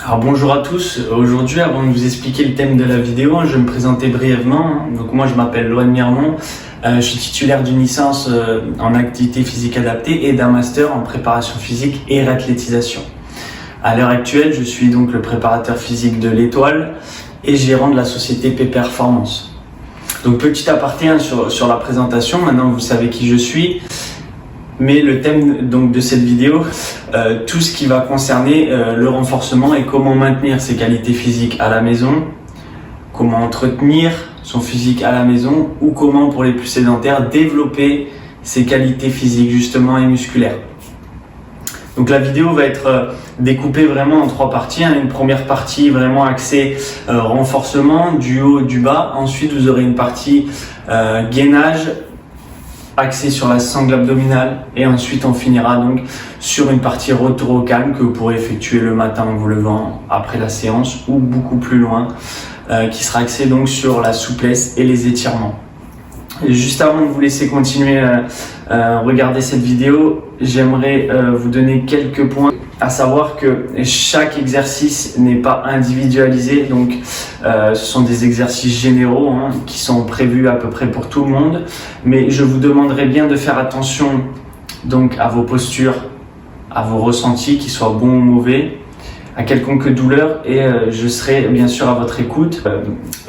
Alors bonjour à tous, aujourd'hui avant de vous expliquer le thème de la vidéo, je vais me présenter brièvement. Donc moi je m'appelle Loan Mirmont, je suis titulaire d'une licence en activité physique adaptée et d'un master en préparation physique et réathlétisation. À l'heure actuelle, je suis donc le préparateur physique de l'Étoile et gérant de la société P Performance. Donc petit aparté sur la présentation, maintenant vous savez qui je suis. Mais le thème donc de cette vidéo, tout ce qui va concerner le renforcement et comment maintenir ses qualités physiques à la maison, comment entretenir son physique à la maison ou comment pour les plus sédentaires développer ses qualités physiques justement et musculaires. Donc la vidéo va être découpée vraiment en trois parties. Une première partie vraiment axée renforcement du haut, du bas. Ensuite vous aurez une partie gainage axé sur la sangle abdominale et ensuite on finira donc sur une partie retour au calme que vous pourrez effectuer le matin en vous levant après la séance ou beaucoup plus loin qui sera axé donc sur la souplesse et les étirements. Et juste avant de vous laisser continuer regarder cette vidéo, j'aimerais vous donner quelques points, à savoir que chaque exercice n'est pas individualisé, donc ce sont des exercices généraux qui sont prévus à peu près pour tout le monde, mais je vous demanderai bien de faire attention donc à vos postures, à vos ressentis, qu'ils soient bons ou mauvais, à quelconque douleur, et je serai bien sûr à votre écoute,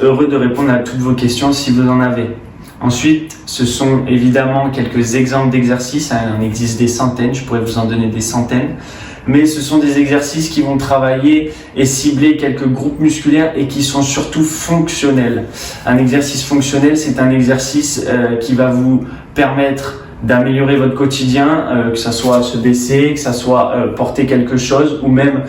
heureux de répondre à toutes vos questions si vous en avez. Ensuite, ce sont évidemment quelques exemples d'exercices, il en existe des centaines, je pourrais vous en donner des centaines, mais ce sont des exercices qui vont travailler et cibler quelques groupes musculaires et qui sont surtout fonctionnels. Un exercice fonctionnel, c'est un exercice qui va vous permettre d'améliorer votre quotidien, que ça soit se baisser, que ça soit porter quelque chose, ou même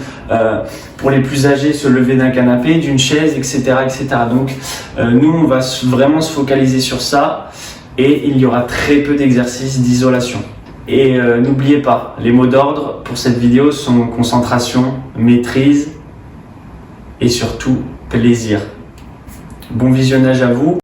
pour les plus âgés se lever d'un canapé, d'une chaise, etc., etc. Donc nous on va vraiment se focaliser sur ça et il y aura très peu d'exercices d'isolation. Et n'oubliez pas, les mots d'ordre pour cette vidéo sont concentration, maîtrise et surtout plaisir. Bon visionnage à vous.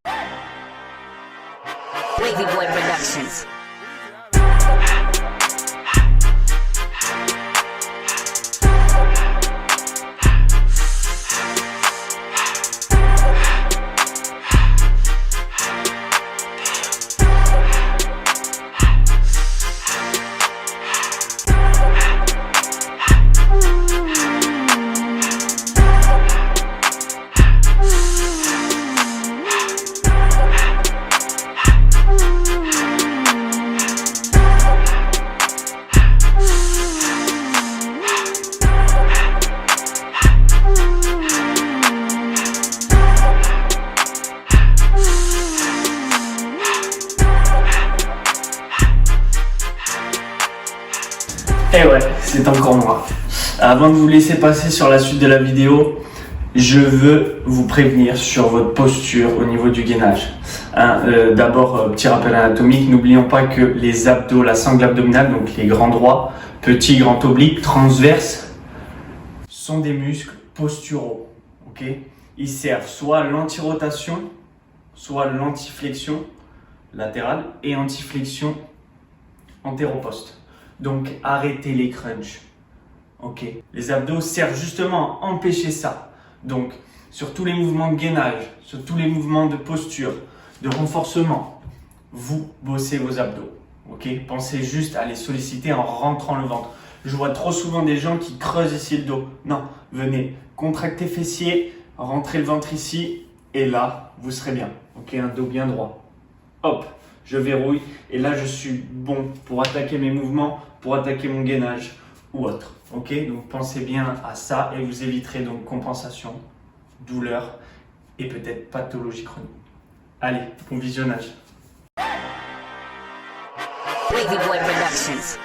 Et ouais, c'est encore moi. Avant de vous laisser passer sur la suite de la vidéo, je veux vous prévenir sur votre posture au niveau du gainage. D'abord, petit rappel anatomique, n'oublions pas que les abdos, la sangle abdominale, donc les grands droits, petits, grands obliques, transverses, sont des muscles posturaux. Okay, ils servent soit à l'antirotation, soit à l'antiflexion latérale et antiflexion antéroposte. Donc arrêtez les crunchs. Ok. Les abdos servent justement à empêcher ça. Donc sur tous les mouvements de gainage, sur tous les mouvements de posture, de renforcement, vous bossez vos abdos. Ok. Pensez juste à les solliciter en rentrant le ventre. Je vois trop souvent des gens qui creusent ici le dos. Non, venez, contractez fessiers, rentrez le ventre ici et là, vous serez bien. Ok, un dos bien droit. Hop. Je verrouille et là je suis bon pour attaquer mes mouvements, pour attaquer mon gainage ou autre. Ok, donc pensez bien à ça et vous éviterez donc compensation, douleur et peut-être pathologie chronique. Allez, bon visionnage. Wavy Boy Productions.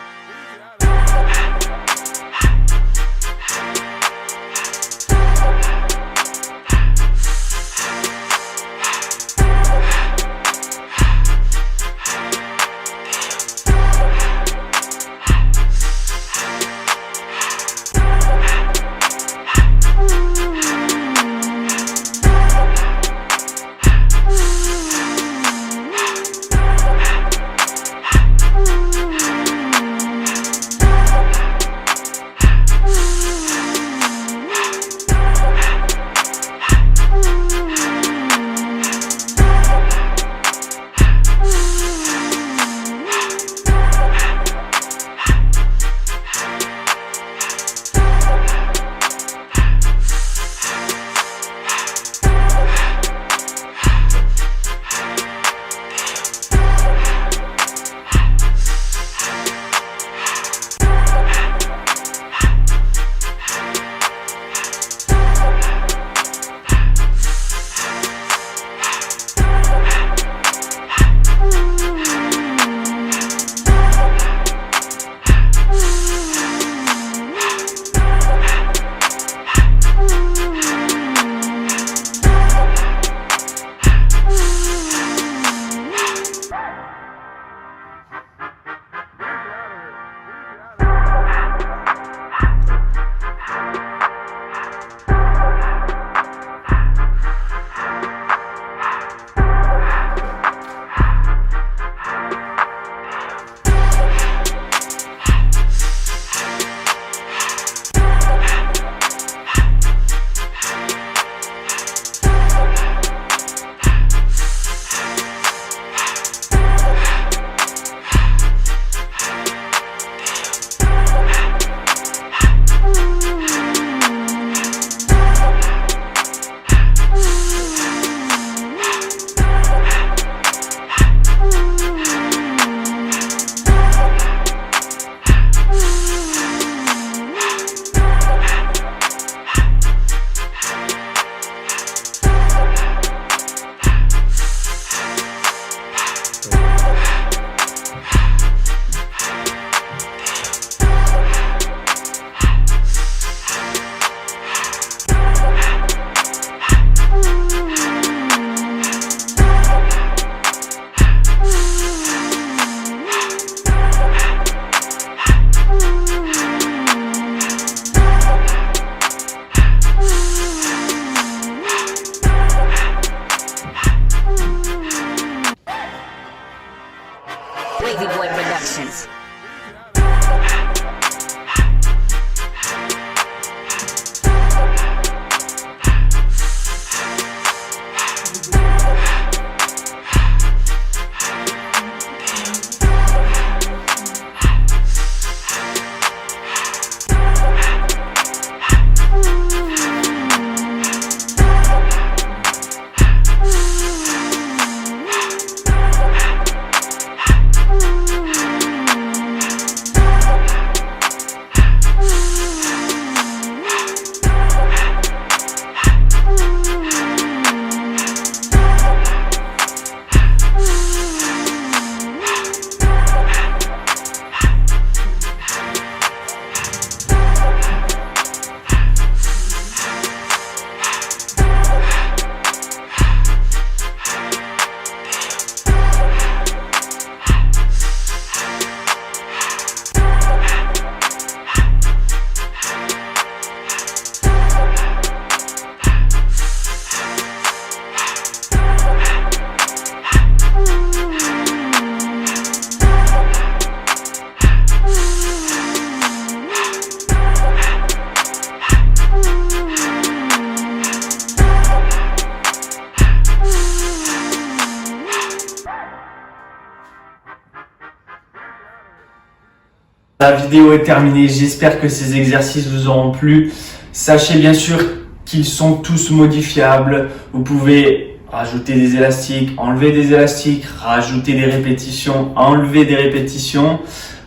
La vidéo est terminée, j'espère que ces exercices vous auront plu. Sachez bien sûr qu'ils sont tous modifiables. Vous pouvez rajouter des élastiques, enlever des élastiques, rajouter des répétitions, enlever des répétitions,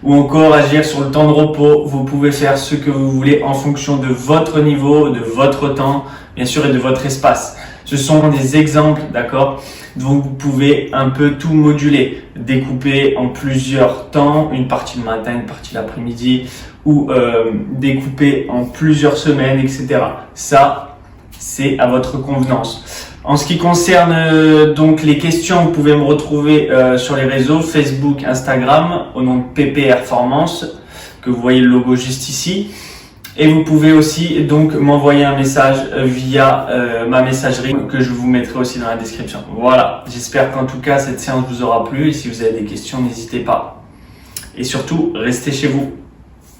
ou encore agir sur le temps de repos. Vous pouvez faire ce que vous voulez en fonction de votre niveau, de votre temps, bien sûr, et de votre espace. Ce sont des exemples, d'accord? Donc vous pouvez un peu tout moduler, découper en plusieurs temps, une partie le matin, une partie l'après-midi, ou découper en plusieurs semaines, etc. Ça, c'est à votre convenance. En ce qui concerne donc les questions, vous pouvez me retrouver sur les réseaux Facebook, Instagram, au nom de PP Performance, que vous voyez le logo juste ici. Et vous pouvez aussi donc m'envoyer un message via ma messagerie que je vous mettrai aussi dans la description. Voilà, j'espère qu'en tout cas cette séance vous aura plu et si vous avez des questions, n'hésitez pas. Et surtout, restez chez vous.